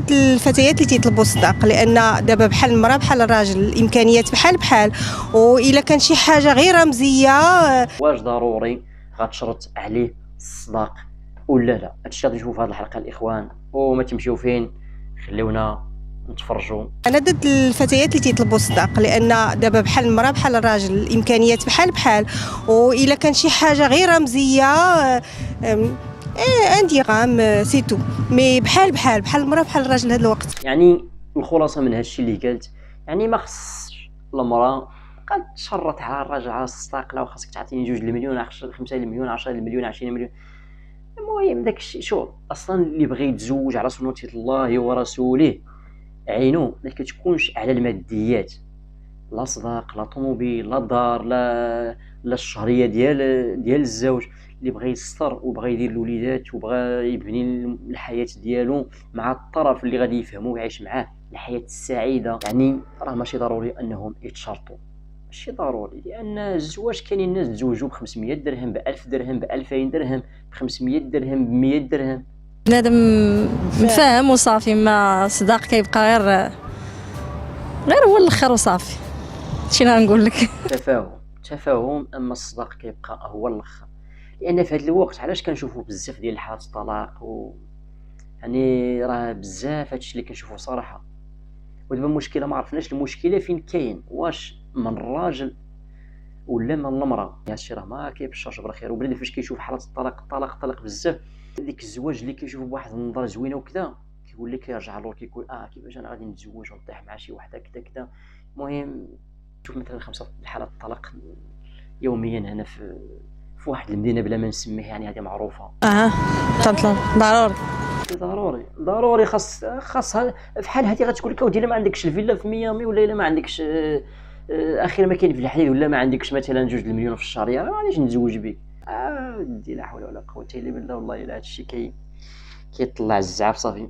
ضد الفتيات اللي تيطلبوا الصداق، لان دابا بحال المراه بحال الراجل، الامكانيات بحال والا كان شي حاجه غير رمزيه. واش ضروري غتشرط عليه الصداق ولا لا؟ هادشي غادي نشوفوا في هذه الحلقه الاخوان، وما تمشيو فين، خليونا نتفرجوا. انا ضد الفتيات اللي تيطلبوا الصداق، لان دابا بحال المراه بحال الراجل، الامكانيات بحال والا كان شي حاجه غير رمزيه عندي غام سيتو، مي بحال المراه بحال الراجل هذا الوقت. يعني الخلاصه من هادشي اللي قلت، يعني ما خصش المراه قد تشرط على الراجل على الصداق، لا خاصك تعطيني 2 المليون، 5 المليون، 10 المليون، 20 مليون. المهم داك الشيء، شوف اصلا اللي بغى يتزوج على سنة الله ورسوله عينو ما كتكونش على الماديات، لا صداق لا طوموبيل لا دار لا الشهريه ديال الزوج. اللي بغى يستر وبغى يدير الوليدات وبغى يبني الحياه ديالو مع الطرف اللي غادي يفهمو ويعيش معاه الحياه السعيده، يعني راه ماشي ضروري انهم يتشرطوا، ماشي ضروري. لان الزواج كاينين الناس تزوجوا ب 500 درهم، ب 1000 درهم، ب 2000 درهم، ب 500 درهم، ب 100 درهم. بنادم مفاهم وصافي، ما الصداق كيبقى غير هو الاخر وصافي. شي نقول لك تفاهم، اما الصداق كيبقى هو الاخر. لان في هذا الوقت علاش كنشوفوا بزاف ديال حالات الطلاق يعني راه بزاف هادشي اللي كنشوفوا صراحه. ودابا المشكله ما عرفناش المشكله فين كاين، واش من الراجل ولا من المراه. هادشي راه ما كيبشرش بالخير. وبنادم فاش كيشوف حالات الطلاق بزاف، ديك الزواج اللي كيشوفه بواحد النظره زوينه وكذا، كيقول لك يرجع لور، كيقول كيفاش انا غادي نتزوج ونطيح مع شي وحده كذا. المهم شوف مثلا 5 حالات الطلاق يوميا هنا في واحد المدينه بلا ما نسميه، يعني هذه معروفه. تنطلب ضروري خاص بحال هذه غتقول لك اودي الا ما عندكش الفيلا في ميامي، ولا الا ما عندكش اخيرا ما كاين في الحديد، ولا ما عندكش مثلا 2 المليون في الشهر، ما غاديش نتزوج بك. ودي لا حول ولا قوه الا بالله. والله الا هادشي كيطلع الزعاف صافي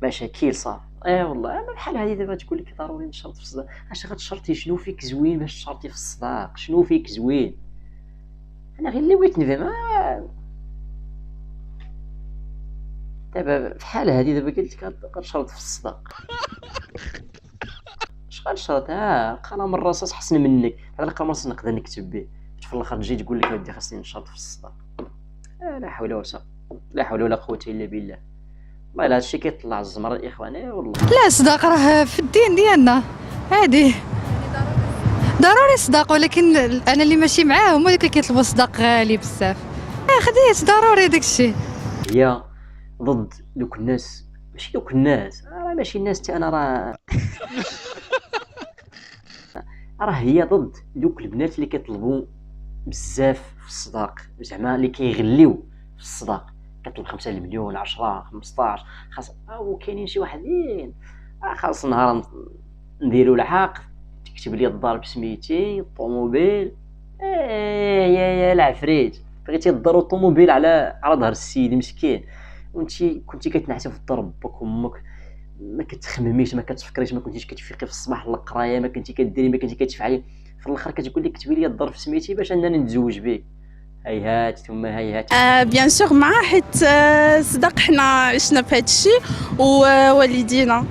مشاكل صافي. والله انا بحال هذه دابا تقول لك ضروري نشرط في الصداق. اش غتشرطي؟ شنو فيك زوين باش تشرطي في الصداق؟ شنو فيك زوين؟ انا غير اللي بغيت نفهم دابا بحال هذه دابا قلت لك غنشرط في الصداق. اش غنشرط؟ قلم الرصاص حسن منك، هذا القماص نقدر نكتب به، في الاخر نجي تقول لك اودي خاصني نشرط في الصداق. لا حول ولا قوه الا بالله. والله الا هادشي كيطلع الزمر الاخوان. والله لا، الصداق راه في الدين ديالنا عادي، ضروري الصداق، ولكن انا اللي ماشي معاه هما اللي كيطلبوا الصداق غالي بزاف. خديت ضروري داكشي. هي ضد دوك الناس، ماشي دوك الناس، راه ماشي الناس حتى انا راه هي ضد دوك البنات اللي كيطلبوا بزاف في الصداق، زعما اللي كيغليو في الصداق، كتطلب 5 المليون، 10 15. خاص وكاينين شي واحدين خاص نهار نديرو العقد تكتب لي الدار بسميتي، الطوموبيل. يا العفريت، بغيتي الدار والطوموبيل على ظهر السيد مسكين، وانتي كنتي كتنعسي في الدار باك وامك، ما كتخمميش، ما كتفكريش، ما كنتيش كتفيقي في الصباح للقرايه، ما كنتي كديري، ما كنتي كتفعلي. في الاخر كتقول لي كتبي لي الدار في سميتي باش انني نتزوج بك. هيهات ثم هيهات. بيان سور مع حيت صدق حنا عشنا في هذا الشيء، ووالدينا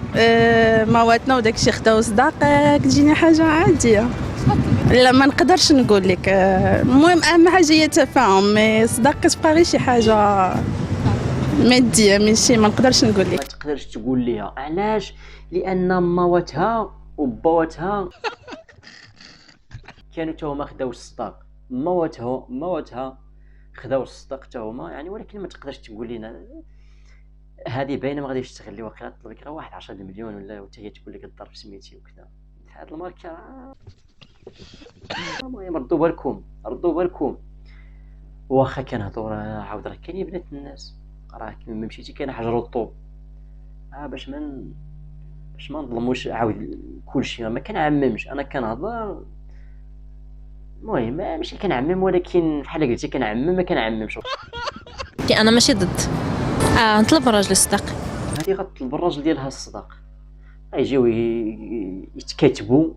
مواتنا وداك الشيء خداو صداق، كتجيني حاجه عاديه. لا ما نقدرش نقول لك. المهم اهم حاجه هي التفاهم، مي صداق كتبقى غير شي حاجه ماديه، ماشي ما نقدرش نقول لك. ما تقدرش تقول ليها علاش؟ لان ماواتها وباواتها كانوا تا هما خداو الصداق، مواتها خداو الصداق تا هما يعني. ولكن ما تقدرش تقول لنا هذه باينه ما غاديش تغلي، واخا طلب لك راه واحد 10 المليون ولا حتى هي تقول لك الدار بسميتي وكذا. هاد الماركه المهم ردوا بالكم. واخا كنهضروا عاود راه كاين بنات الناس، راه كيما مشيتي كاين حجر الطوب. باش ما نظلموش عاود كلشي، ما كنعممش، انا كنهضر. المهم ماشي كنعمم، ولكن بحال قلتي كنعمم ما كنعممش. انا ماشي ضد نطلب الراجل الصداق. هذه غتطلب الراجل ديالها الصداق، غيجيو يتكاتبوا،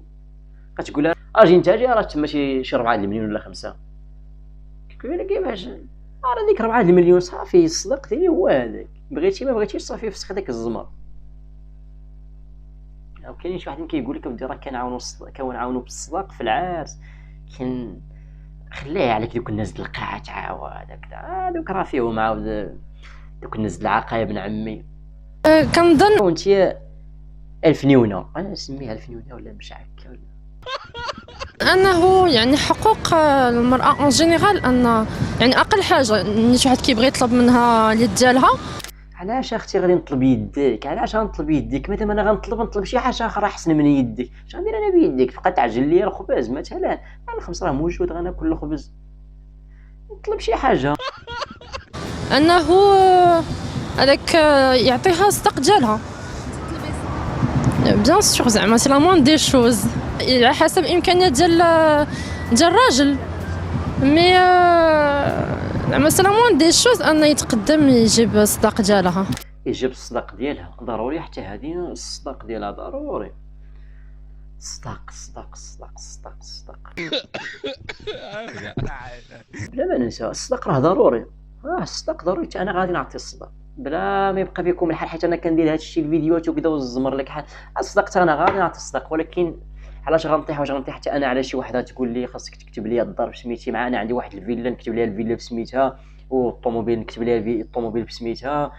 غتقول لها اجي انت اجي راه تما شي 4 المليون ولا 5. كيقول لها كيفاش؟ راه ديك 4 المليون صافي الصداق ديالي هو هذاك، بغيتي ما بغيتيش صافي فسخ داك الزمر. وكاين شي واحد كيقول لك اودي راه كنعاونوا بالصداق في العرس، كان خليه عليك دوك الناس د القاعه تعاود هكذا، دوك راه فيهم عاود دوك الناس د العاقه ابن عمي. كنظن وانت الفنيونه، انا نسميها الفنيونه ولا مش هكا ولا انه يعني حقوق المراه اون جينيرال، ان يعني اقل حاجه شي واحد كيبغي يطلب منها اليد ديالها. علاش اختي غادي نطلب يديك؟ علاش غنطلب يديك؟ مادام انا غنطلب شي حاجه اخرى احسن من يديك، اش غندير انا بيديك؟ تبقى تعجن لي الخبز مثلا، الخبز راه موجود غناكل الخبز، نطلب شي حاجه. انه هذاك يعطيها الصدق ديالها بيان سور، زعما سي لا موان دي شوز على حسب الامكانيات ديال الراجل، مي زعما سي لا موان دي شوز انه يتقدم يجيب الصداق ديالها. يجيب الصداق ديالها ضروري، حتى هذه الصداق ديالها ضروري. صداق بلا ما ننسى الصداق راه ضروري، الصداق ضروري. حتى انا غادي نعطي الصداق بلا ما يبقى فيكم الحال، حيت انا كندير هذا الشيء الفيديوهات وكذا والزمر لك حال الصداق، حتى انا غادي نعطي الصداق. ولكن علاش غنطيح حتى انا على شي وحده تقول لي خاصك تكتب لي الدار بسميتي، مع انا عندي واحد الفيلا نكتب ليها الفيلا بسميتها، والطوموبيل نكتب ليها الطوموبيل بسميتها،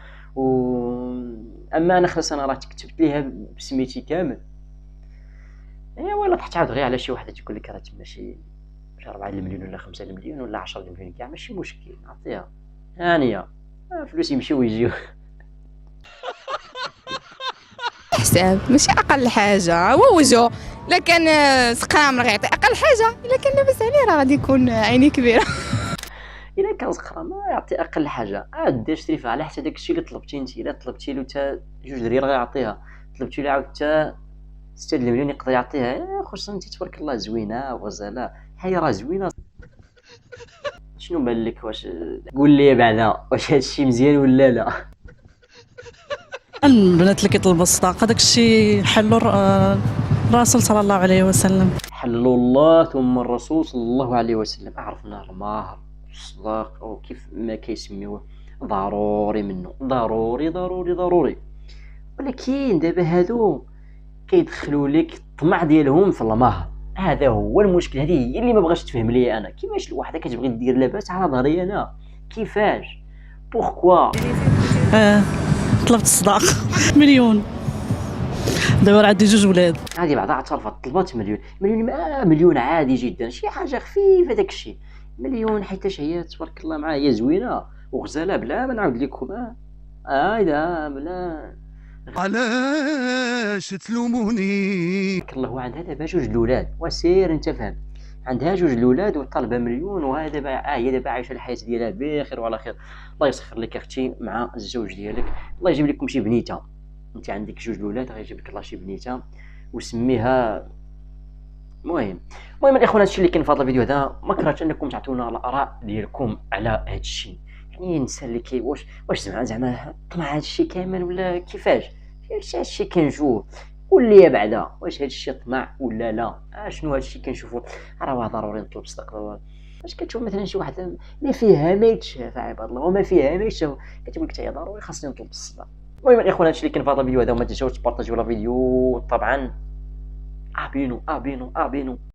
اما انا خلاص انا راه كتبت ليها بسميتي كامل. ايوا ولا طحت عاود غير على شي وحده تقول لك راه تما شي 4 مليون ولا 5 مليون ولا 10 مليون، كاع ماشي مشكل نعطيها هانيه، فلوس يمشيو ويجيو. حساب ماشي اقل حاجه هو وجهه، الا كان سقام راه غيعطي اقل حاجه، الا كان لاباس عليه راه غادي يكون عيني كبيره. الا كان زخرا ما يعطي اقل حاجه، دير شري فيها على حتى داكشي اللي طلبتي انت. الا طلبتي له حتى 2 درير غيعطيها، طلبتي له عاود حتى 6 المليون يقدر يعطيها. خصوصا انت تبارك الله زوينه وغزاله، هي راه زوينه. شنو بان لك؟ واش قول لي بعدا واش هادشي مزيان ولا لا؟ البنات اللي كيطلبوا الصداقه داك الشيء حلوا الرسول صلى الله عليه وسلم، حلوا الله ثم الرسول صلى الله عليه وسلم. عرفنا المهر الصداق او كيف ما كيسميوه ضروري منه، ضروري. ولكن دابا هادو كيدخلوا لك الطمع ديالهم في المهر، هذا هو المشكل. هذه هي اللي ما بغاش تفهم ليا انا. كيفاش الوحده كتبغي دير لاباس على ظهري انا؟ كيفاش؟ بوركوا؟ طلبت الصداق مليون، دابا عندي 2 ولاد. هذه بعدا اعترفت طلبات مليون عادي جدا، شي حاجه خفيفه داكشي. مليون حيتاش هي تبارك الله معاها هي زوينه وغزاله، بلا ما نعاود لكم هيدا بلا. علاش تلوموني؟ الله عندها دابا 2 الاولاد، وسير انت فهم، عندها 2 الاولاد وطالبه مليون، وهذا دابا هي دابا عايشه الحياه ديالها بخير وعلى خير. الله يسخر لك اختي مع الزوج ديالك، الله يجيب لكم شي بنيته. انت عندك 2 الاولاد غيجيب لك الله شي بنيته وسميها. المهم الاخوان، هادشي اللي كاين في هذا الفيديو هذا. ما كرهتش انكم تعطونا الاراء ديالكم على هادشي. يعني الانسان اللي واش زعما طمع هادشي كامل ولا كيفاش؟ هادشي كنشوف قول لي بعدا واش هادشي طمع ولا لا؟ شنو هادشي كنشوفو؟ راه ضروري نطلب صدق. واش كتشوف مثلا شي واحد ما فيها ما يتشاف عباد الله، وما فيها ما يتشاف، كتقول لك حتى ضروري خاصني نطلب الصدق. المهم الاخوان، هادشي اللي كاين في هذا الفيديو هذا، وما تنساوش تبارطاجيو الفيديو طبعا. ابينو